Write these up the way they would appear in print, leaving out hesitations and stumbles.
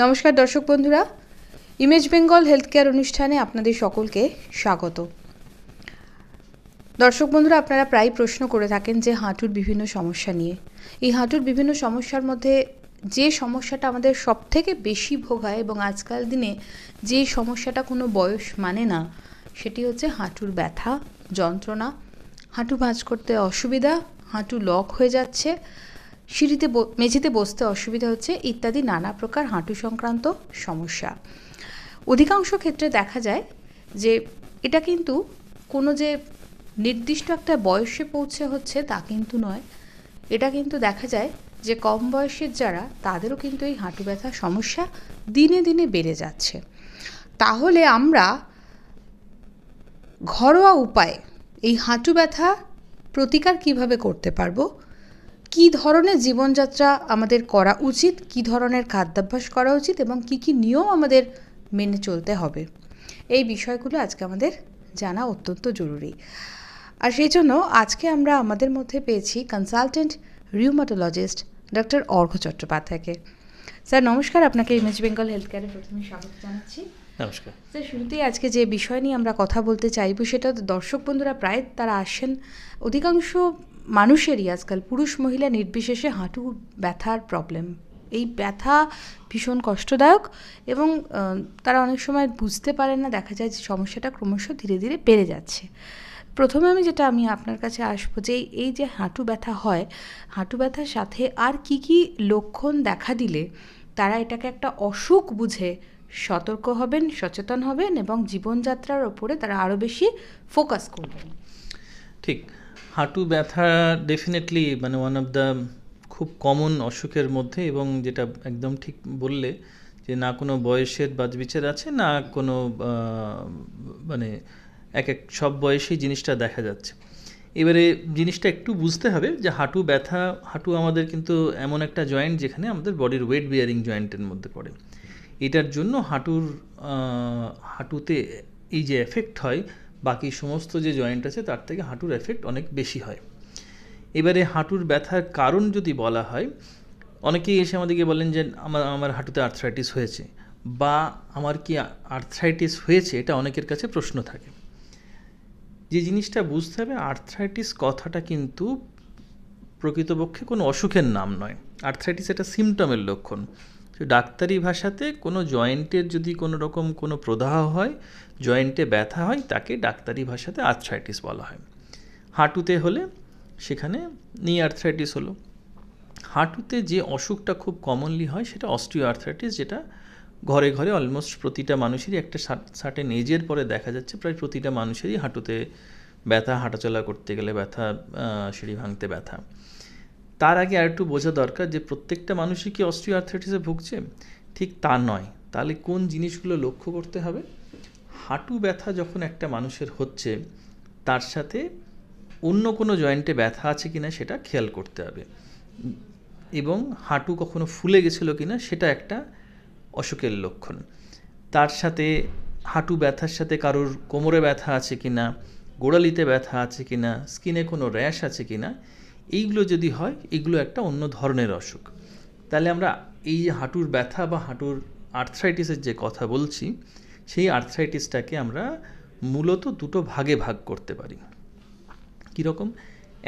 নমস্কার দর্শক বন্ধুরা, ইমেজ বেঙ্গল হেলথ কেয়ার অনুষ্ঠানে আপনাদের সকলকে স্বাগত। দর্শক বন্ধুরা, আপনারা প্রায় প্রশ্ন করে থাকেন যে হাঁটুর বিভিন্ন সমস্যা নিয়ে। এই হাঁটুর বিভিন্ন সমস্যার মধ্যে যে সমস্যাটা আমাদের সবথেকে বেশি ভোগ হয় এবং আজকাল দিনে যে সমস্যাটা কোনো বয়স মানে না, সেটি হচ্ছে হাঁটুর ব্যথা, যন্ত্রণা, হাঁটু ভাঁজ করতে অসুবিধা, হাঁটু লক হয়ে যাচ্ছে, সিঁড়িতে মেঝেতে বসতে অসুবিধা হচ্ছে ইত্যাদি নানা প্রকার হাঁটু সংক্রান্ত সমস্যা। অধিকাংশ ক্ষেত্রে দেখা যায় যে এটা কিন্তু কোনো যে নির্দিষ্ট একটা বয়সে পৌঁছে হচ্ছে তা কিন্তু নয়। এটা কিন্তু দেখা যায় যে কম বয়সের যারা, তাদেরও কিন্তু এই হাঁটু ব্যথার সমস্যা দিনে দিনে বেড়ে যাচ্ছে। তাহলে আমরা ঘরোয়া উপায়ে এই হাঁটু ব্যথা প্রতিকার কিভাবে করতে পারবো, কী ধরনের জীবনযাত্রা আমাদের করা উচিত, কী ধরনের খাদ্যাভ্যাস করা উচিত এবং কী কী নিয়ম আমাদের মেনে চলতে হবে, এই বিষয়গুলো আজকে আমাদের জানা অত্যন্ত জরুরি। আর সেই জন্য আজকে আমরা আমাদের মধ্যে পেয়েছি কনসালটেন্ট রিউমাটোলজিস্ট ডক্টর অর্ঘ্য চট্টোপাধ্যায়কে। স্যার নমস্কার, আপনাকে ইমেজ বেঙ্গল হেলথ কেয়ারে প্রথমে স্বাগত জানাচ্ছি। নমস্কার স্যার, শুরুতেই আজকে যে বিষয় নিয়ে আমরা কথা বলতে চাইব সেটা দর্শক বন্ধুরা প্রায় তারা আসেন, অধিকাংশ মানুষেরই আজকাল পুরুষ মহিলা নির্বিশেষে হাঁটু ব্যথার প্রবলেম। এই ব্যথা ভীষণ কষ্টদায়ক এবং তারা অনেক সময় বুঝতে পারেন না, দেখা যায় যে সমস্যাটা ক্রমশ ধীরে ধীরে বেড়ে যাচ্ছে। প্রথমে আমি আপনার কাছে আসবো যে এই যে হাঁটু ব্যথা হয়, হাঁটু ব্যথার সাথে আর কি কি লক্ষণ দেখা দিলে তারা এটাকে একটা অসুখ বুঝে সতর্ক হবেন, সচেতন হবেন এবং জীবনযাত্রার ওপরে তারা আরও বেশি ফোকাস করবেন। ঠিক, হাঁটু ব্যথা ডেফিনেটলি ওয়ান অফ দ্য খুব কমন অসুখের মধ্যে, এবং যেটা একদম ঠিক বললে যে না কোনো বয়সের বাজবিচার আছে, না কোনো সব বয়সেই জিনিসটা দেখা যাচ্ছে। এবারে জিনিসটা একটু বুঝতে হবে যে হাঁটু আমাদের কিন্তু এমন একটা জয়েন্ট যেখানে আমাদের বডির ওয়েট বিয়ারিং জয়েন্টের মধ্যে পড়ে। এটার জন্য হাঁটুতে এই যে এফেক্ট হয়, বাকি সমস্ত যে জয়েন্ট আছে তার থেকে হাঁটুর এফেক্ট অনেক বেশি হয়। এবারে হাঁটুর ব্যথার কারণ যদি বলা হয়, অনেকেই এসে আমাদেরকে বলেন যে আমার হাঁটুতে আর্থ্রাইটিস হয়েছে, বা আমার কি আর্থ্রাইটিস হয়েছে, এটা অনেকের কাছে প্রশ্ন থাকে। যে জিনিসটা বুঝতে হবে, আর্থ্রাইটিস কথাটা কিন্তু প্রকৃতপক্ষে কোনো অসুখের নাম নয়। আর্থ্রাইটিস এটা সিমটমের লক্ষণ। ডাক্তারি ভাষাতে কোনো জয়েন্টের যদি কোনো রকম কোনো প্রদাহ হয়, জয়েন্টে ব্যথা হয়, তাকে ডাক্তারি ভাষাতে আর্থ্রাইটিস বলা হয়। হাঁটুতে হলে সেখানে নি আর্থ্রাইটিস হলো। হাঁটুতে যে অসুখটা খুব কমনলি হয় সেটা অস্টিও আর্থ্রাইটিস, যেটা ঘরে ঘরে অলমোস্ট প্রতিটা মানুষেরই একটা সার্টেন এজের পরে দেখা যাচ্ছে প্রায় প্রতিটা মানুষেরই হাঁটুতে ব্যথা, হাঁটাচলা করতে গেলে ব্যথা, সিঁড়ি ভাঙতে ব্যথা। তার আগে আর একটু বোঝা দরকার যে প্রত্যেকটা মানুষই কি অস্টিও আর্থ্রাইটিসে ভুগছে, ঠিক তা নয়। তাহলে কোন জিনিসগুলো লক্ষ্য করতে হবে? হাঁটু ব্যথা যখন একটা মানুষের হচ্ছে, তার সাথে অন্য কোনো জয়েন্টে ব্যথা আছে কিনা সেটা খেয়াল করতে হবে, এবং হাঁটু কখনো ফুলে গেছিলো কিনা সেটা একটা অসুখের লক্ষণ। তার সাথে হাঁটু ব্যথার সাথে কারোর কোমরে ব্যথা আছে কিনা, গোড়ালিতে ব্যথা আছে কিনা, স্কিনে কোনো র্যাশ আছে কিনা, এইগুলো যদি হয়, এগুলো একটা অন্য ধরনের অসুখ। তাহলে আমরা এই হাঁটুর ব্যথা বা হাঁটুর আর্থ্রাইটিসের যে কথা বলছি, সেই আর্থ্রাইটিসটাকে আমরা মূলত দুটো ভাগে ভাগ করতে পারি। কীরকম?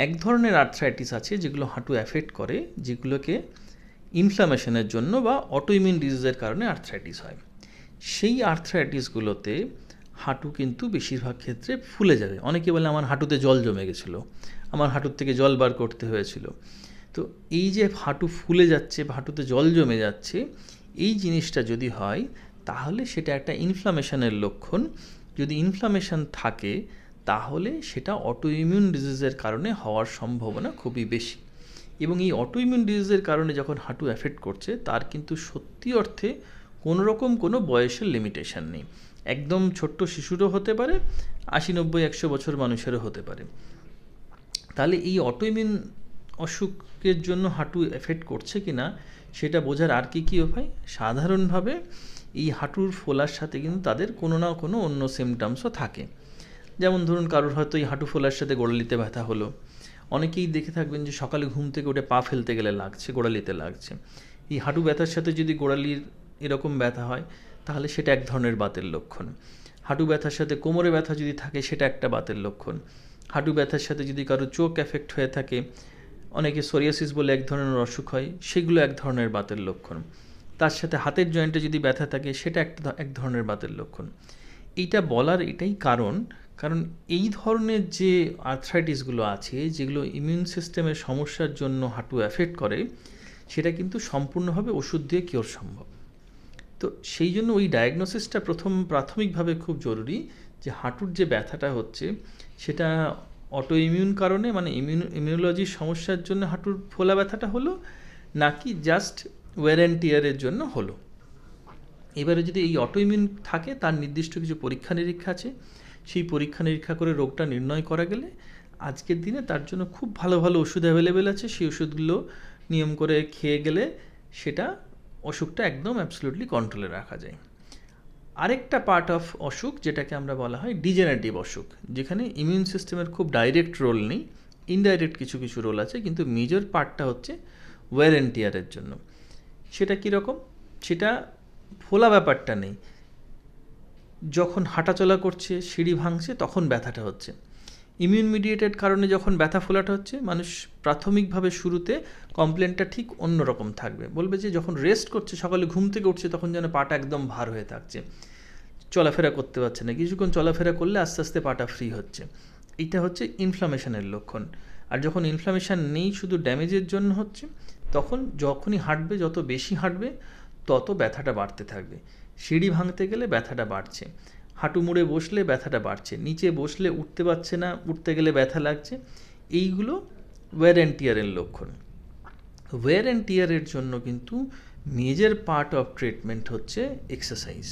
এক ধরনের আর্থ্রাইটিস আছে যেগুলো হাঁটু অ্যাফেক্ট করে, যেগুলোকে ইনফ্লামেশনের জন্য বা অটোইমিউন ডিজিজের কারণে আর্থ্রাইটিস হয়। সেই আর্থ্রাইটিসগুলোতে হাঁটু কিন্তু বেশিরভাগ ক্ষেত্রে ফুলে যাবে। অনেকে বলে আমার হাঁটুতে জল জমে গেছিলো, আমার হাঁটুর থেকে জল বার করতে হয়েছিল। তো এই যে হাঁটু ফুলে যাচ্ছে বা হাঁটুতে জল জমে যাচ্ছে, এই জিনিসটা যদি হয় তাহলে সেটা একটা ইনফ্লামেশনের লক্ষণ। যদি ইনফ্লামেশন থাকে তাহলে সেটা অটোইমিউন ডিজিজের কারণে হওয়ার সম্ভাবনা খুবই বেশি। এবং এই অটোইমিউন ডিজিজের কারণে যখন হাঁটু অ্যাফেক্ট করছে, তার কিন্তু সত্যি অর্থে কোনো রকম কোনো বয়সের লিমিটেশন নেই। একদম ছোট্ট শিশুরও হতে পারে, 80, 90, 100 বছর মানুষেরও হতে পারে। তাহলে এই অটোইমিউন অসুখের জন্য হাঁটু এফেক্ট করছে কিনা সেটা বোঝার আর কি উপায়? সাধারণভাবে এই হাঁটুর ফোলার সাথে কিন্তু তাদের কোনো না কোনো অন্য সিমটমসও থাকে। যেমন ধরুন, কারোর হয়তো এই হাঁটু ফোলার সাথে গোড়ালিতে ব্যথা হলো। অনেকেই দেখে থাকবেন যে সকালে ঘুম থেকে উঠে পা ফেলতে গেলে লাগছে, গোড়ালিতে লাগছে। এই হাঁটু ব্যথার সাথে যদি গোড়ালির এরকম ব্যথা হয় তাহলে সেটা এক ধরনের বাতের লক্ষণ। হাঁটু ব্যথার সাথে কোমরে ব্যথা যদি থাকে সেটা একটা বাতের লক্ষণ। হাঁটু ব্যথার সাথে যদি কারো চোখ এফেক্ট হয়ে থাকে, অনেকে সোরিয়াসিস বলে এক ধরনের অসুখ হয়, সেগুলো এক ধরনের বাতের লক্ষণ। তার সাথে হাতের জয়েন্টে যদি ব্যথা থাকে সেটা এক ধরনের বাতের লক্ষণ। এইটা বলার এটাই কারণ এই ধরনের যে আর্থ্রাইটিসগুলো আছে, যেগুলো ইমিউন সিস্টেমের সমস্যার জন্য হাঁটু এফেক্ট করে, সেটা কিন্তু সম্পূর্ণভাবে ওষুধ দিয়ে কিওর সম্ভব। তো সেই জন্য ওই ডায়াগনোসিসটা প্রাথমিকভাবে খুব জরুরি, যে হাঁটুর যে ব্যথাটা হচ্ছে সেটা অটো ইমিউন কারণে, মানে ইমিউনোলজির সমস্যার জন্য হাঁটুর ফোলা ব্যথাটা হলো, নাকি জাস্ট ওয়্যার অ্যান্ড টিয়ারের জন্য হলো। এবারে যদি এই অটো ইমিউন থাকে, তার নির্দিষ্ট কিছু পরীক্ষা নিরীক্ষা আছে, সেই পরীক্ষা নিরীক্ষা করে রোগটা নির্ণয় করা গেলে আজকের দিনে তার জন্য খুব ভালো ভালো ওষুধ অ্যাভেলেবেল আছে। সেই ওষুধগুলো নিয়ম করে খেয়ে গেলে সেটা অসুখটা একদম অ্যাবসলিউটলি কন্ট্রোলে রাখা যায়। আরেকটা পার্ট অফ অসুখ যেটাকে আমরা বলা হয় ডিজেনারেটিভ অসুখ, যেখানে ইমিউন সিস্টেমের খুব ডাইরেক্ট রোল নেই, ইনডাইরেক্ট কিছু কিছু রোল আছে, কিন্তু মেজর পার্টটা হচ্ছে ওয়্যার অ্যান্ড টিয়ারের জন্য। সেটা কীরকম? সেটা ফোলা ব্যাপারটা নেই, যখন হাঁটাচলা করছে, সিঁড়ি ভাঙছে, তখন ব্যথাটা হচ্ছে। ইমিউন মিডিয়েটেড কারণে যখন ব্যথা ফোলাটা হচ্ছে, মানুষ প্রাথমিকভাবে শুরুতে কমপ্লেনটা ঠিক অন্যরকম থাকবে, বলবে যে যখন রেস্ট করছে, সকালে ঘুম থেকে উঠছে, তখন যেন পাটা একদম ভার হয়ে থাকছে, চলাফেরা করতে পারছে না, কিছুক্ষণ চলাফেরা করলে আস্তে আস্তে পাটা ফ্রি হচ্ছে। এইটা হচ্ছে ইনফ্লামেশনের লক্ষণ। আর যখন ইনফ্লামেশন নেই, শুধু ড্যামেজের জন্য হচ্ছে, তখন যখনই হাঁটবে, যত বেশি হাঁটবে তত ব্যথাটা বাড়তে থাকবে। সিঁড়ি ভাঙতে গেলে ব্যথাটা বাড়ছে, হাঁটু মুড়ে বসলে ব্যথাটা বাড়ছে, নিচে বসলে উঠতে পারছে না, উঠতে গেলে ব্যথা লাগছে। এইগুলো ওয়্যার অ্যান্ড টিয়ারের লক্ষণ। ওয়্যার অ্যান্ড টিয়ারের জন্য কিন্তু মেজর পার্ট অফ ট্রিটমেন্ট হচ্ছে এক্সারসাইজ।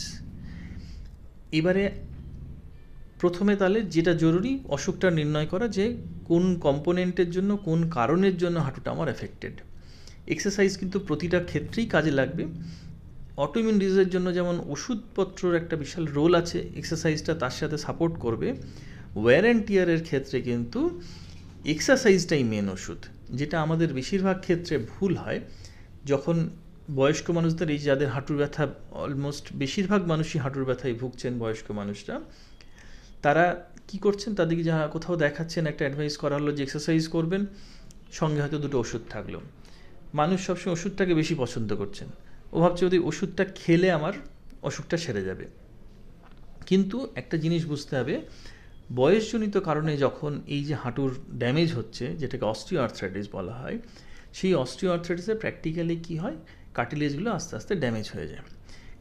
এবারে প্রথমে তাহলে যেটা জরুরি, অসুখটা নির্ণয় করা, যে কোন কম্পোনেন্টের জন্য, কোন কারণের জন্য হাঁটুটা আমার এফেক্টেড। এক্সারসাইজ কিন্তু প্রতিটা ক্ষেত্রেই কাজে লাগবে। অটোইমিউন ডিজিজের জন্য যেমন ওষুধপত্রের একটা বিশাল রোল আছে, এক্সারসাইজটা তার সাথে সাপোর্ট করবে। ওয়্যার অ্যান্ড টিয়ারের ক্ষেত্রে কিন্তু এক্সারসাইজটাই মেন ওষুধ, যেটা আমাদের বেশিরভাগ ক্ষেত্রে ভুল হয়। যখন বয়স্ক মানুষদের, এই যাদের হাঁটুর ব্যথা, অলমোস্ট বেশিরভাগ মানুষই হাঁটুর ব্যথায় ভুগছেন বয়স্ক মানুষরা, তারা কি করছেন, তাদেরকে যা কোথাও দেখাচ্ছেন, একটা অ্যাডভাইস করা হলো যে এক্সারসাইজ করবেন, সঙ্গে হয়তো দুটো ওষুধ থাকলো। মানুষ সবসময় ওষুধটাকে বেশি পছন্দ করছেন, ও ভাবছে যদি ওষুধটা খেলে আমার অসুখটা সেরে যাবে। কিন্তু একটা জিনিস বুঝতে হবে, বয়সজনিত কারণে যখন এই যে হাঁটুর ড্যামেজ হচ্ছে, যেটাকে অস্টিও আর্থ্রাইটিস বলা হয়, সেই অস্টিও আর্থ্রাইটিসে প্র্যাকটিক্যালি কী হয়, কার্টিলেজগুলো আস্তে আস্তে ড্যামেজ হয়ে যায়।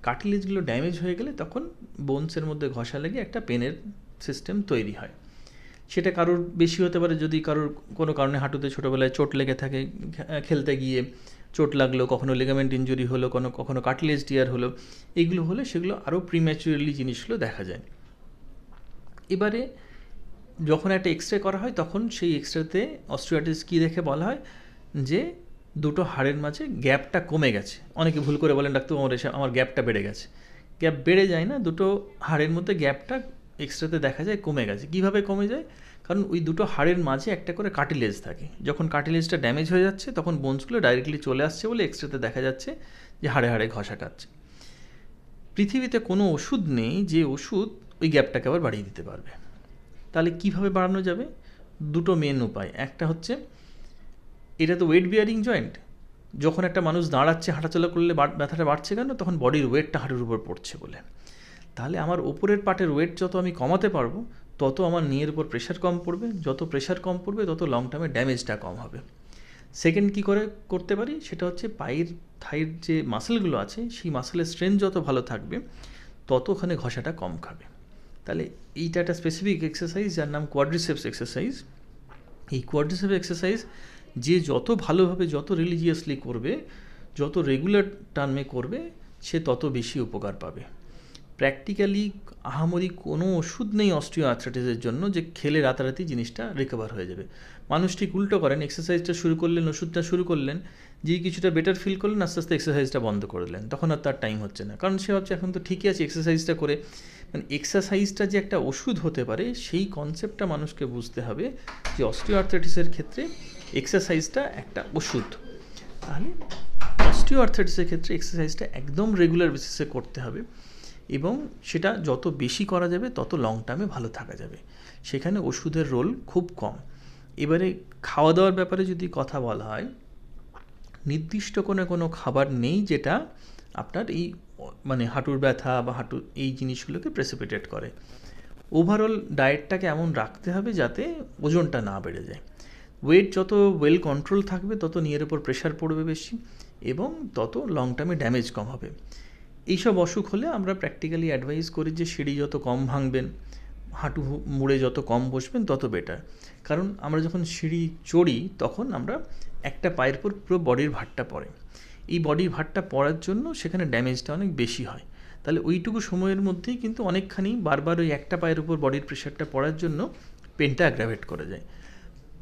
কার্টিলেজগুলো ড্যামেজ হয়ে গেলে তখন বোনসের মধ্যে ঘষা লেগে একটা পেনের সিস্টেম তৈরি হয়। সেটা কারোর বেশি হতে পারে, যদি কারোর কোনো কারণে হাঁটুতে ছোটোবেলায় চোট লেগে থাকে, খেলতে গিয়ে চোট লাগলো, কখনো লিগামেন্ট ইনজুরি হলো, কখনো কার্টিলেজ টিয়ার হলো, এইগুলো হলে সেগুলো আরও প্রিম্যাচুরালি জিনিসগুলো দেখা যায়। এবারে যখন একটা এক্সরে করা হয়, তখন সেই এক্সরেতে অস্টিওআর্থ্রাইটিস কী দেখে বলা হয় যে দুটো হাড়ের মাঝে গ্যাপটা কমে গেছে। অনেকে ভুল করে বলেন, ডাক্তার আমার গ্যাপটা বেড়ে গেছে। গ্যাপ বেড়ে যায় না, দুটো হাড়ের মধ্যে গ্যাপটা এক্সরেতে দেখা যায় কমে গেছে। কীভাবে কমে যায়? কারণ ওই দুটো হাড়ের মাঝে একটা করে কার্টিলেজ থাকে। যখন কার্টিলেজটা ড্যামেজ হয়ে যাচ্ছে, তখন বোনসগুলো ডাইরেক্টলি চলে আসছে বলে এক্সরেতে দেখা যাচ্ছে যে হাড়ে হাড়ে ঘষা খাচ্ছে। পৃথিবীতে কোনো ওষুধ নেই যে ওষুধ ওই গ্যাপটাকে আবার বাড়িয়ে দিতে পারবে। তাহলে কিভাবে বাড়ানো যাবে? দুটো মেন উপায়। একটা হচ্ছে, এটা তো ওয়েট বিয়ারিং জয়েন্ট, যখন একটা মানুষ দাঁড়াচ্ছে, হাঁটাচলা করলে ব্যথাটা বাড়ছে কেন? তখন বডির ওয়েটটা হাঁটুর উপর পড়ছে বলে। তাহলে আমার ওপরের পার্টের ওয়েট যত আমি কমাতে পারবো, তত আমার নিয়ের উপর প্রেশার কম পড়বে। যত প্রেশার কম পড়বে, তত লং টার্মে ড্যামেজটা কম হবে। সেকেন্ড কী করে করতে পারি, সেটা হচ্ছে পায়ের থাইয়ের যে মাসেলগুলো আছে, সেই মাসেলের স্ট্রেংথ যত ভালো থাকবে, তত ওখানে ঘষাটা কম খাবে। তাহলে এইটা একটা স্পেসিফিক এক্সারসাইজ, যার নাম কোয়াড্রিসেপস এক্সারসাইজ। এই কোয়াড্রিসেপস এক্সারসাইজ যে যত ভালোভাবে, যত রিলিজিয়াসলি করবে, যত রেগুলার টার্মে করবে, সে তত বেশি উপকার পাবে। প্র্যাকটিক্যালি আহামরি কোনো ওষুধ নেই অস্টিও আর্থ্রাইটিসের জন্য যে খেলে রাতারাতি জিনিসটা রিকভার হয়ে যাবে। মানুষ ঠিক উল্টো করেন, এক্সারসাইজটা শুরু করলেন, ওষুধটা শুরু করলেন, যেই কিছুটা বেটার ফিল করলেন, আস্তে আস্তে এক্সারসাইজটা বন্ধ করে দিলেন, তখন আর তার টাইম হচ্ছে না। কারণ সে ভাবছে এখন তো ঠিকই আছে, এক্সারসাইজটা করে, মানে এক্সারসাইজটা যে একটা ওষুধ হতে পারে, সেই কনসেপ্টটা মানুষকে বুঝতে হবে যে অস্টিও আর্থ্রাইটিসের ক্ষেত্রে এক্সারসাইজটা একটা ওষুধ। তাহলে অস্টিওআর্থ্রাইটিসের ক্ষেত্রে এক্সারসাইজটা একদম রেগুলার বেসিসে করতে হবে এবং সেটা যত বেশি করা যাবে তত লং টার্মে ভালো থাকা যাবে। সেখানে ওষুধের রোল খুব কম। এবারে খাওয়া দাওয়ার ব্যাপারে যদি কথা বলা হয়, নির্দিষ্ট কোনো খাবার নেই যেটা আপনার এই মানে হাঁটুর ব্যথা বা হাঁটুর এই জিনিসগুলোকে প্রেসিপিটেট করে। ওভারঅল ডায়েটটাকে এমন রাখতে হবে যাতে ওজনটা না বেড়ে যায়। ওয়েট যত ওয়েল কন্ট্রোল থাকবে তত নিয়ের ওপর প্রেশার পড়বে বেশি এবং তত লং টার্মে ড্যামেজ কম হবে। এইসব অসুখ হলে আমরা প্র্যাকটিক্যালি অ্যাডভাইস করি যে সিঁড়ি যত কম ভাঙবেন, হাঁটু মুড়ে যত কম বসবেন তত বেটার। কারণ আমরা যখন সিঁড়ি চড়ি তখন আমরা একটা পায়ের উপর পুরো বডির ভারটা পড়ে। এই বডির ভারটা পড়ার জন্য সেখানে ড্যামেজটা অনেক বেশি হয়। তাহলে ওইটুকু সময়ের মধ্যেই কিন্তু অনেকখানি বারবার ওই একটা পায়ের উপর বডির প্রেশারটা পড়ার জন্য পেনটা অ্যাগ্রাভেট করে যায়।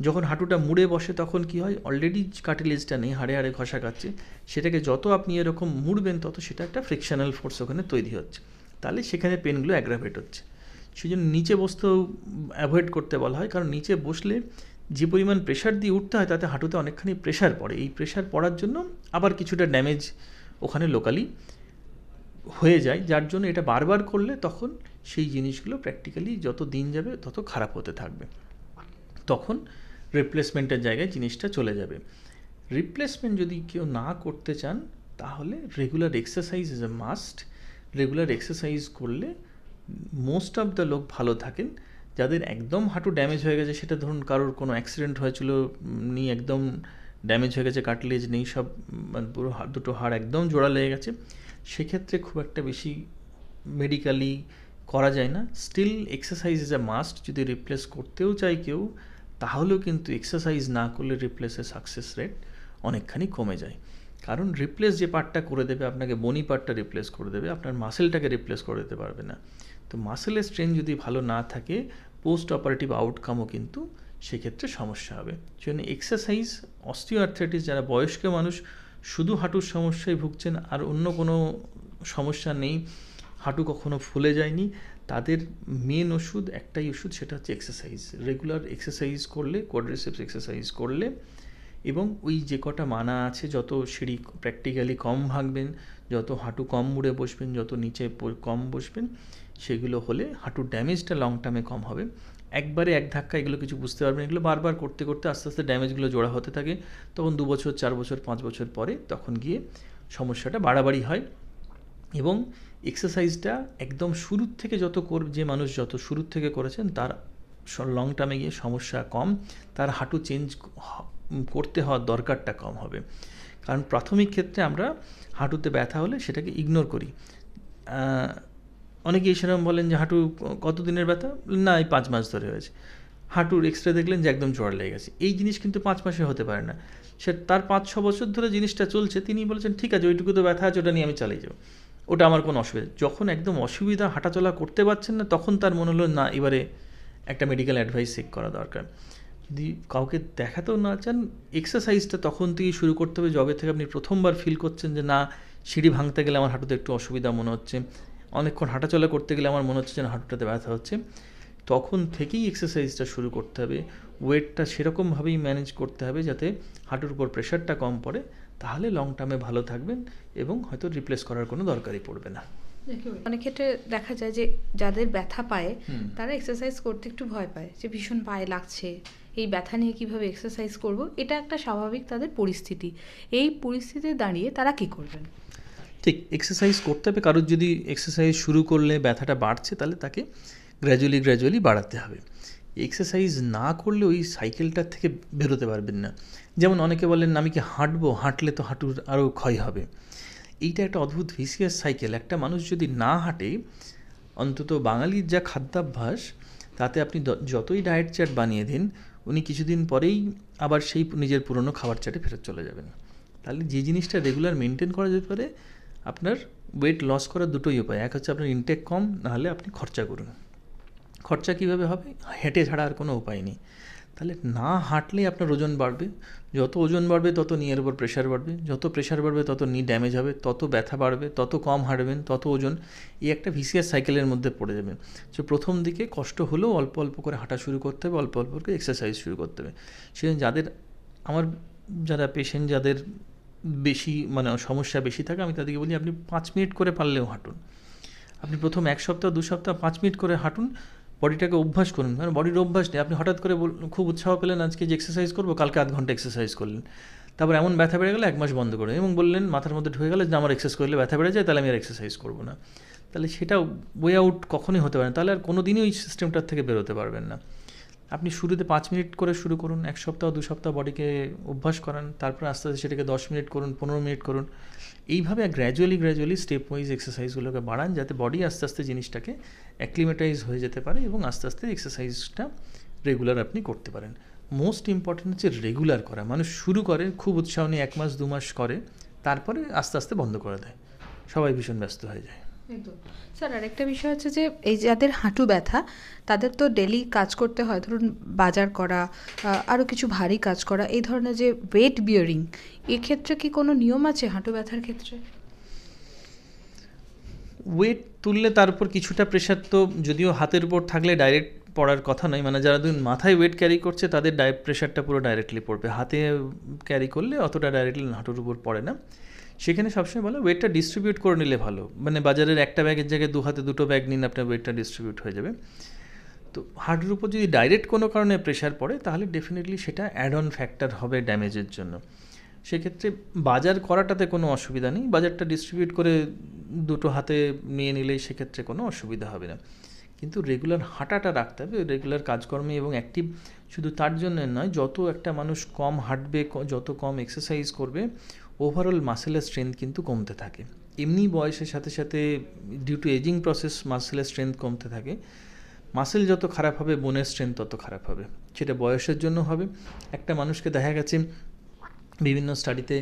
যখন হাঁটুটা মুড়ে বসে তখন কি হয়, অলরেডি কার্টিলেজটা নেই, হাড়ে হাড়ে ঘষা খাচ্ছে, সেটাকে যত আপনি এরকম মুড়বেন তত সেটা একটা ফ্রিকশনাল ফোর্স ওখানে তৈরি হচ্ছে, তাহলে সেখানে পেনগুলো অ্যাগ্রাভেট হচ্ছে। সেই জন্য নিচে বসতেও অ্যাভয়েড করতে বলা হয়, কারণ নিচে বসলে যে পরিমাণ প্রেশার দিয়ে উঠতে হয় তাতে হাঁটুতে অনেকখানি প্রেশার পড়ে। এই প্রেশার পড়ার জন্য আবার কিছুটা ড্যামেজ ওখানে লোকালি হয়ে যায়, যার জন্য এটা বারবার করলে তখন সেই জিনিসগুলো প্র্যাকটিক্যালি যত দিন যাবে তত খারাপ হতে থাকবে। তখন রিপ্লেসমেন্টের জায়গায় জিনিসটা চলে যাবে। রিপ্লেসমেন্ট যদি কেউ না করতে চান তাহলে regular exercise is a must. Regular exercise করলে মোস্ট অফ দ্য লোক ভালো থাকেন। যাদের একদম হাঁটু ড্যামেজ হয়ে গেছে, সেটা ধরুন কারোর কোনো অ্যাক্সিডেন্ট হয়েছিল, নি একদম ড্যামেজ হয়ে গেছে, কার্টিলেজ নেই, সব মানে পুরো দুটো হাড় একদম জোড়া লেগে গেছে, সেক্ষেত্রে খুব একটা বেশি মেডিক্যালি করা যায় না। Still exercise is a must. যদি রিপ্লেস করতেও চাই কেউ, তাহলেও কিন্তু এক্সারসাইজ না করলে রিপ্লেসের সাকসেস রেট অনেকখানি কমে যায়। কারণ রিপ্লেস যে পার্টটা করে দেবে আপনাকে, বনি পার্টটা রিপ্লেস করে দেবে, আপনার মাসেলটাকে রিপ্লেস করে দিতে পারবে না। তো মাসেলের স্ট্রেংথ যদি ভালো না থাকে, পোস্ট অপারেটিভ আউটকামও কিন্তু সেক্ষেত্রে সমস্যা হবে। সেজন্য এক্সারসাইজ, অস্টিওআর্থ্রাইটিস যারা বয়স্ক মানুষ শুধু হাঁটুর সমস্যায় ভুগছেন আর অন্য কোনো সমস্যা নেই, হাঁটু কখনো ফুলে যায়নি, তাদের মেন ওষুধ একটাই ওষুধ, সেটা হচ্ছে এক্সারসাইজ। রেগুলার এক্সারসাইজ করলে, কোয়াড্রিসেপস এক্সারসাইজ করলে এবং ওই যে কটা মানা আছে, যত সিঁড়ি প্র্যাকটিক্যালি কম ভাঙবেন, যত হাঁটু কম মুড়ে বসবেন, যত নিচে কম বসবেন, সেগুলো হলে হাঁটুর ড্যামেজটা লং টার্মে কম হবে। একবারে এক ধাক্কা এগুলো কিছু বুঝতে পারবেন, এগুলো বারবার করতে করতে আস্তে আস্তে ড্যামেজগুলো জোড়া হতে থাকে। তখন 2 বছর, 4 বছর, 5 বছর পরে তখন গিয়ে সমস্যাটা বাড়াবাড়ি হয়। এবং এক্সারসাইজটা একদম শুরুর থেকে যে মানুষ যত শুরুর থেকে করেছেন তার লং টার্মে গিয়ে সমস্যা কম, তার হাঁটু চেঞ্জ করতে হওয়ার দরকারটা কম হবে। কারণ প্রাথমিক ক্ষেত্রে আমরা হাঁটুতে ব্যথা হলে সেটাকে ইগনোর করি। অনেকেই সেরকম বলেন যে হাঁটু কত দিনের ব্যথা, না এই 5 মাস ধরে হয়েছে। হাঁটুর এক্সরে দেখলেন যে একদম জোড়া লেগে গেছে। এই জিনিস কিন্তু 5 মাসে হতে পারে না, সে তার 5-6 বছর ধরে জিনিসটা চলছে, তিনি বলেছেন ঠিক আছে ওইটুকু তো ব্যথা আছে, ওটা নিয়ে আমি চালিয়ে যাবো, ওটা আমার কোনো অসুবিধা। যখন একদম অসুবিধা, হাঁটাচলা করতে পারছেন না, তখন তার মনে হলো না এবারে একটা মেডিকেল অ্যাডভাইস চেক করা দরকার। যদি কাউকে দেখাতেও না চান, এক্সারসাইজটা তখন থেকেই শুরু করতে হবে যবে থেকে আপনি প্রথমবার ফিল করছেন যে না, সিঁড়ি ভাঙতে গেলে আমার হাঁটুতে একটু অসুবিধা মনে হচ্ছে, অনেকক্ষণ হাঁটাচলা করতে গেলে আমার মনে হচ্ছে যেন হাঁটুটাতে ব্যথা হচ্ছে, তখন থেকেই এক্সারসাইজটা শুরু করতে হবে। ওয়েটটা সেরকমভাবেই ম্যানেজ করতে হবে যাতে হাঁটুর উপর প্রেশারটা কম পড়ে, তাহলে লং টার্মে ভালো থাকবেন এবং হয়তো রিপ্লেস করার কোনো দরকারই পড়বে না। অনেক ক্ষেত্রে দেখা যায় যে যাদের ব্যথা পায় তারা এক্সারসাইজ করতে একটু ভয় পায়, যে ভীষণ পায়ে লাগছে, এই ব্যথা নিয়ে কিভাবে এক্সারসাইজ করব, এটা একটা স্বাভাবিক তাদের পরিস্থিতি। এই পরিস্থিতিতে দাঁড়িয়ে তারা কি করবেন? ঠিক, এক্সারসাইজ করতে হবে। কারোর যদি এক্সারসাইজ শুরু করলে ব্যথাটা বাড়ছে, তাহলে তাকে গ্র্যাজুয়ালি বাড়াতে হবে। এক্সারসাইজ না করলে ওই সাইকেলটার থেকে বেরোতে পারবেন না। যেমন অনেকে বলেন আমি কি হাঁটবো, হাঁটলে তো হাঁটুর আরও ক্ষয় হবে। এইটা একটা অদ্ভুত ভিসিয়াস সাইকেল। একটা মানুষ যদি না হাঁটে, অন্তত বাঙালির যা খাদ্যাভ্যাস, তাতে আপনি যতই ডায়েট চার্ট বানিয়ে দিন, উনি কিছুদিন পরেই আবার সেই নিজের পুরনো খাবার চার্টে ফেরত চলে যাবেন। তাহলে যে জিনিসটা রেগুলার মেনটেন করা যেতে পারে, আপনার ওয়েট লস করার দুটোই উপায়। এক হচ্ছে আপনার ইনটেক কম, নাহলে আপনি খরচা করুন। খরচা কীভাবে হবে? হেঁটে ছাড়া আর কোনো উপায় নেই। তাহলে না হাঁটলেই আপনার ওজন বাড়বে, যত ওজন বাড়বে তত নিয়ের উপর প্রেশার বাড়বে, যত প্রেশার বাড়বে তত নি ড্যামেজ হবে, তত ব্যথা বাড়বে, তত কম হাঁটবেন, তত ওজন, এই একটা ভিসিয়াস সাইকেলের মধ্যে পড়ে যাবেন। সো প্রথম দিকে কষ্ট হলেও অল্প অল্প করে হাঁটা শুরু করতে হবে, অল্প অল্প করে এক্সারসাইজ শুরু করতে হবে। সেজন্য যারা পেশেন্ট, যাদের বেশি মানে সমস্যা বেশি থাকে, আমি তাদেরকে বলি আপনি 5 মিনিট করে পারলেও হাঁটুন। আপনি প্রথম 1 সপ্তাহ 2 সপ্তাহ 5 মিনিট করে হাঁটুন, বডিটাকে অভ্যাস করুন। কারণ বডির অভ্যাস নেই, আপনি হঠাৎ করে খুব উৎসাহ পেলেন আজকে যে এক্সারসাইজ করবো, কালকে আধ ঘন্টা এক্সারসাইজ করলেন, তারপর এমন ব্যথা বেড়ে গেলে 1 মাস বন্ধ করে এবং বললেন মাথার মধ্যে ঢুকে গেলে যে আমার এক্সারসাইজ করলে ব্যথা বেড়ে যায়, তাহলে আমি আর এক্সারসাইজ করবো না। তাহলে সেটা ওয়ে আউট কখনোই হতে পারে না, তাহলে আর কোনো দিনই ওই সিস্টেমটার থেকে বেরোতে পারবেন না। আপনি শুরুতে 5 মিনিট করে শুরু করুন, 1 সপ্তাহ 2 সপ্তাহ বডিকে অভ্যাস করান, তারপর আস্তে আস্তে সেটাকে 10 মিনিট করুন, 15 মিনিট করুন। এইভাবে গ্র্যাজুয়ালি স্টেপ ওয়াইজ এক্সারসাইজগুলোকে বাড়ান, যাতে বডি আস্তে আস্তে জিনিসটাকে অ্যাক্লিমেটাইজ হয়ে যেতে পারে এবং আস্তে আস্তে এক্সারসাইজটা রেগুলার আপনি করতে পারেন। মোস্ট ইম্পর্টেন্ট হচ্ছে রেগুলার করা। মানুষ শুরু করে খুব উৎসাহ নিয়ে 1 মাস 2 মাস করে, তারপরে আস্তে আস্তে বন্ধ করে দেয়, সবাই ভীষণ ব্যস্ত হয়ে যায়। একদম। স্যার, আরেকটা বিষয় হচ্ছে যে এই যাদের হাঁটু ব্যথা, তাদের তো ডেলি কাজ করতে হয়, ধরুন বাজার করা, আরও কিছু ভারী কাজ করা, এই ধরনের যে ওয়েট বিয়ারিং, এক্ষেত্রে কি কোনো নিয়ম আছে হাঁটু ব্যথার ক্ষেত্রে? ওয়েট তুললে তার উপর কিছুটা প্রেশার তো যদিও হাতের উপর থাকলে ডাইরেক্ট পড়ার কথা নয়, মানে যারা ধরুন মাথায় ওয়েট ক্যারি করছে তাদের প্রেশারটা পুরো ডাইরেক্টলি পড়বে, হাতে ক্যারি করলে অতটা ডাইরেক্টলি হাঁটুর উপর পড়ে না। সেখানে সবসময় বলো ওয়েটটা ডিস্ট্রিবিউট করে নিলে ভালো, মানে বাজারের একটা ব্যাগের জায়গায় 2 হাতে 2টো ব্যাগ নিন, আপনার ওয়েটটা ডিস্ট্রিবিউট হয়ে যাবে। তো হাঁটুর উপর যদি ডাইরেক্ট কোনো কারণে প্রেশার পড়ে তাহলে ডেফিনেটলি সেটা অ্যাড অন ফ্যাক্টর হবে ড্যামেজের জন্য। সেক্ষেত্রে বাজার করাটাতে কোনো অসুবিধা নেই, বাজারটা ডিস্ট্রিবিউট করে 2টো হাতে নিয়ে নিলেই সেক্ষেত্রে কোনো অসুবিধা হবে না। কিন্তু রেগুলার হাঁটাটা রাখতে হবে, রেগুলার কাজকর্মে এবং অ্যাক্টিভ শুধু তার জন্য নয়, যত একটা মানুষ কম হাঁটবে, যত কম এক্সারসাইজ করবে, ওভারঅল মাসেলের স্ট্রেংথ কিন্তু কমতে থাকে। এমনি বয়সের সাথে সাথে ডিউ টু এজিং প্রসেস মাসেলের স্ট্রেংথ কমতে থাকে। মাসেল যত খারাপ হবে বোনের স্ট্রেংথ তত খারাপ হবে, সেটা বয়সের জন্য হবে। একটা মানুষকে দেখা গেছে বিভিন্ন স্টাডিতে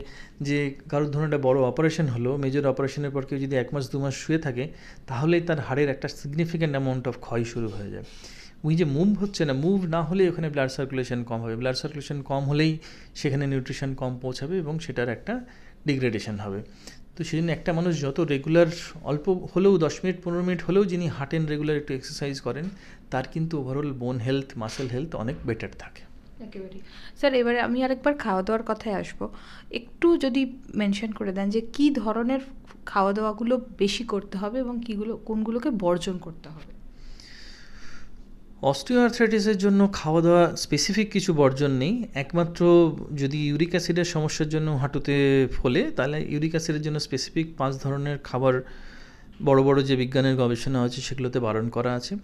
যে কারোর ধরুন একটা বড়ো অপারেশন হলো, মেজর অপারেশনের পর কেউ যদি 1 মাস 2 মাস শুয়ে থাকে, তাহলেই তার হাড়ের একটা সিগনিফিক্যান্ট অ্যামাউন্ট অফ ক্ষয় শুরু হয়ে যায়। ওই যে মুভ হচ্ছে না, মুভ না হলেই ওখানে ব্লাড সার্কুলেশন কম হবে, ব্লাড সার্কুলেশন কম হলেই সেখানে নিউট্রিশন কম পৌঁছাবে এবং সেটার একটা ডিগ্রেডেশন হবে। তো সেই জন্য একটা মানুষ যত রেগুলার অল্প হলেও 10 মিনিট 15 মিনিট হলেও যিনি হাঁটেন, রেগুলার একটু এক্সারসাইজ করেন, তার কিন্তু ওভারঅল বোন হেলথ মাসেল হেলথ অনেক বেটার থাকে। একেবারেই। স্যার, এবারে আমি আরেকবার খাওয়া দাওয়ার কথায় আসবো, একটু যদি মেনশন করে দেন যে কী ধরনের খাওয়া দাওয়াগুলো বেশি করতে হবে এবং কোনগুলোকে বর্জন করতে হবে? অস্টিওআর্থ্রাইটিসের জন্য খাওয়া দাওয়া স্পেসিফিক কিছু বর্জন নেই, একমাত্র যদি ইউরিক অ্যাসিডের সমস্যার জন্য হাঁটুতে ফোলে, তাহলে ইউরিক অ্যাসিডের জন্য স্পেসিফিক 5 ধরনের খাবার বড় বড় যে বিজ্ঞানের গবেষণা আছে সেগুলোতে বারণ করা আছে।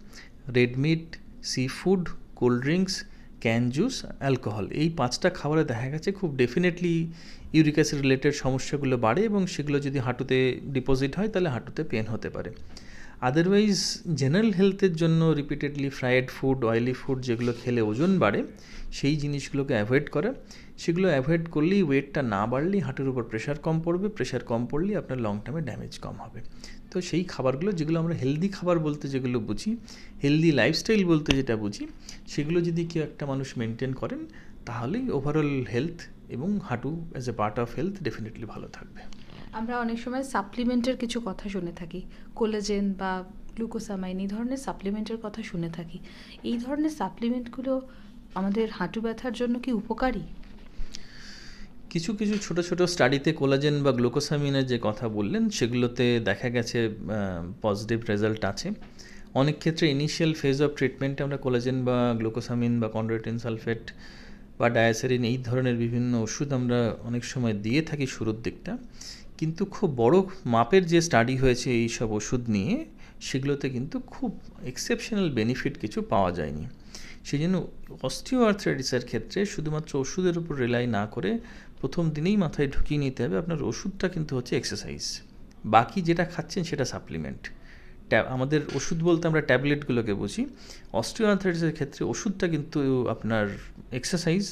Red meat, sea food, cold drinks, can juice, alcohol, এই 5টা খাবারে দেখা গেছে খুব ডেফিনেটলি ইউরিক অ্যাসিড রিলেটেড সমস্যাগুলো বাড়ে এবং সেগুলো যদি হাঁটুতে ডিপোজিট হয় তাহলে হাঁটুতে পেন হতে পারে। আদারওয়াইজ জেনারেল হেলথের জন্য repeatedly fried food, oily food যেগুলো খেলে ওজন বাড়ে, সেই জিনিসগুলোকে অ্যাভয়েড করে। সেগুলো অ্যাভয়েড করলেই ওয়েটটা না বাড়লেই হাঁটুর উপর প্রেশার কম পড়বে, প্রেশার কম পড়লেই আপনার লং টার্মে ড্যামেজ কম হবে। তো সেই খাবারগুলো যেগুলো আমরা হেলদি খাবার বলতে যেগুলো বুঝি, হেলদি লাইফস্টাইল বলতে যেটা বুঝি, সেগুলো যদি কেউ একটা মানুষ মেনটেন করেন তাহলেই ওভারঅল হেলথ এবং হাঁটু as a part of health definitely ভালো থাকবে। আমরা অনেক সময় সাপ্লিমেন্টের কিছু কথা শুনে থাকি, কোলাজেন বা গ্লুকোসামাইন, এই ধরনের সাপ্লিমেন্টের কথা শুনে থাকি। এই ধরনের সাপ্লিমেন্টগুলো আমাদের হাঁটু ব্যথার জন্য কি উপকারী? কিছু কিছু ছোটো ছোটো স্টাডিতে কোলাজেন বা গ্লুকোসামিনের যে কথা বললেন সেগুলোতে দেখা গেছে পজিটিভ রেজাল্ট আছে। অনেক ক্ষেত্রে ইনিশিয়াল ফেজ অফ ট্রিটমেন্টে আমরা কোলাজেন বা গ্লুকোসামিন বা কন্ড্রোইটিন সালফেট বা ডায়াসেরিন এই ধরনের বিভিন্ন ওষুধ আমরা অনেক সময় দিয়ে থাকি শুরুর দিকটা, কিন্তু খুব বড় মাপের যে স্টাডি হয়েছে এই সব ওষুধ নিয়ে সেগুলোতে কিন্তু খুব এক্সেপশনাল বেনিফিট কিছু পাওয়া যায়নি। সেই জন্য অস্টিওআর্থ্রাইটিসের ক্ষেত্রে শুধুমাত্র ওষুধের উপর রিলাই না করে প্রথম দিনেই মাথায় ঢুকিয়ে নিতে হবে আপনার ওষুধটা কিন্তু হচ্ছে এক্সারসাইজ, বাকি যেটা খাচ্ছেন সেটা সাপ্লিমেন্ট। আমাদের ওষুধ বলতে আমরা ট্যাবলেটগুলোকে বুঝি, অস্টিওআর্থ্রাইটিসের ক্ষেত্রে ওষুধটা কিন্তু আপনার এক্সারসাইজ,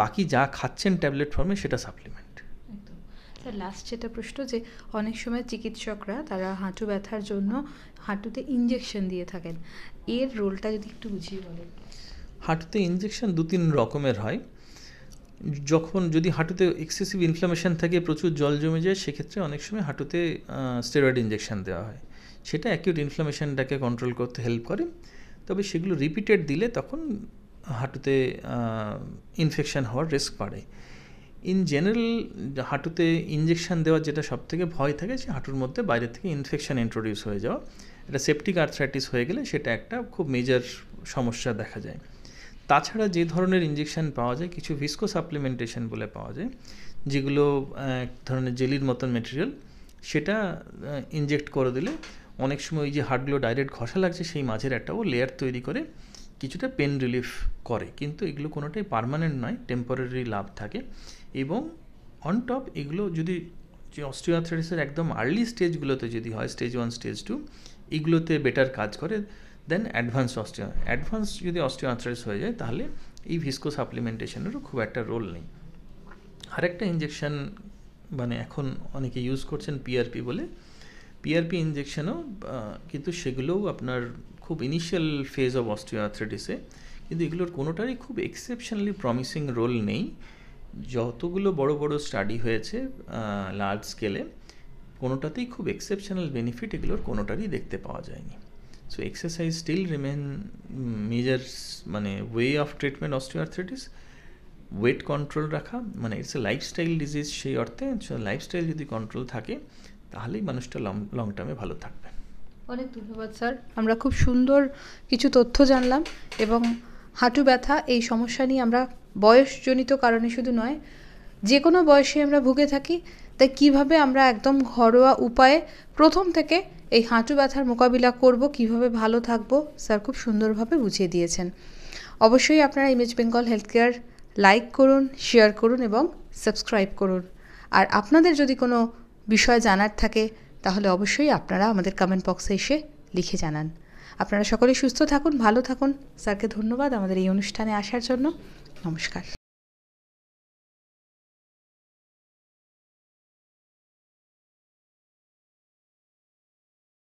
বাকি যা খাচ্ছেন ট্যাবলেট ফর্মে সেটা সাপ্লিমেন্ট। একদম। স্যার, লাস্ট যেটা প্রশ্ন, যে অনেক সময় চিকিৎসকরা তারা হাঁটু ব্যথার জন্য হাঁটুতে ইঞ্জেকশন দিয়ে থাকেন, এর রোলটা যদি একটু বুঝিয়ে বলেন। হাঁটুতে ইঞ্জেকশন 2-3 রকমের হয়। যদি হাঁটুতে এক্সেসিভ ইনফ্লামেশন থাকে, প্রচুর জল জমে যায়, সেক্ষেত্রে অনেক সময় হাঁটুতে স্টেরয়েড ইঞ্জেকশন দেওয়া হয়, সেটা অ্যাকিউট ইনফ্লামেশনটাকে কন্ট্রোল করতে হেল্প করে। তবে সেগুলো রিপিটেড দিলে তখন হাঁটুতে ইনফেকশন হওয়ার রিস্ক বাড়ে। ইন জেনারেল হাঁটুতে ইঞ্জেকশন দেওয়ার যেটা সবথেকে ভয় থাকে যে হাঁটুর মধ্যে বাইরে থেকে ইনফেকশন ইন্ট্রোডিউস হয়ে যাওয়া। এটা সেপটিক আর্থ্রাইটিস হয়ে গেলে সেটা একটা খুব মেজর সমস্যা দেখা যায়। তাছাড়া যে ধরনের ইঞ্জেকশন পাওয়া যায়, কিছু ভিস্কো সাপ্লিমেন্টেশন বলে পাওয়া যায়, যেগুলো এক ধরনের জেলির মতন মেটেরিয়াল, সেটা ইনজেক্ট করে দিলে অনেক সময় ওই যে হাড়গুলো ডাইরেক্ট ঘষা লাগছে সেই মাঝের একটা ও লেয়ার তৈরি করে কিছুটা পেন রিলিফ করে, কিন্তু এগুলো কোনোটাই পার্মানেন্ট নয়, টেম্পোরারি লাভ থাকে। এবং অন টপ এগুলো যদি যে অস্টিওআর্থ্রাইটিসের একদম আর্লি স্টেজগুলোতে যদি হয়, স্টেজ 1 স্টেজ 2, এগুলোতে বেটার কাজ করে দেন অ্যাডভান্স যদি অস্টিওআর্থ্রাইটিস হয়ে যায় তাহলে এই ভিস্কো সাপ্লিমেন্টেশনেরও খুব একটা রোল নেই। আরেকটা ইঞ্জেকশন মানে এখন অনেকে ইউজ করছেন পিআরপি বলে, পিআরপি ইঞ্জেকশনও কিন্তু সেগুলোও আপনার খুব ইনিশিয়াল ফেজ অফ অস্টিওআর্থ্রাইটিসে, কিন্তু এগুলোর কোনোটারই খুব এক্সেপশনালি প্রমিসিং রোল নেই। যতগুলো বড় বড় স্টাডি হয়েছে লার্জ স্কেলে, কোনোটাতেই খুব এক্সেপশনাল বেনিফিট এগুলোর কোনোটারই দেখতে পাওয়া যায়নি। So exercise still remain major মানে way of treatment osteoarthritis. Weight control রাখা, মানে ইটস এ লাইফস্টাইল ডিজিজ, সেই অর্থে লাইফস্টাইল যদি কন্ট্রোল থাকে তাহলেই মানুষটা লং টার্মে ভালো থাকবে। অনেক ধন্যবাদ স্যার, আমরা খুব সুন্দর কিছু তথ্য জানলাম। এবং হাঁটু ব্যথা এই সমস্যা নিয়ে আমরা বয়সজনিত কারণে শুধু নয়, যে কোনো বয়সে আমরা ভুগে থাকি, তাই কিভাবে আমরা একদম ঘরোয়া উপায়ে প্রথম থেকে এই হাঁটু ব্যথার মোকাবিলা করব, কিভাবে ভালো থাকবো, স্যার খুব সুন্দরভাবে বুঝিয়ে দিয়েছেন। অবশ্যই আপনারা image Bengal health care like করুন, শেয়ার করুন এবং সাবস্ক্রাইব করুন। আর আপনাদের যদি কোনো বিষয় জানার থাকে তাহলে অবশ্যই আপনারা আমাদের কমেন্ট বক্সে এসে লিখে জানান। আপনারা সকলেই সুস্থ থাকুন, ভালো থাকুন। স্যারকে ধন্যবাদ আমাদের এই অনুষ্ঠানে আসার জন্য। নমস্কার।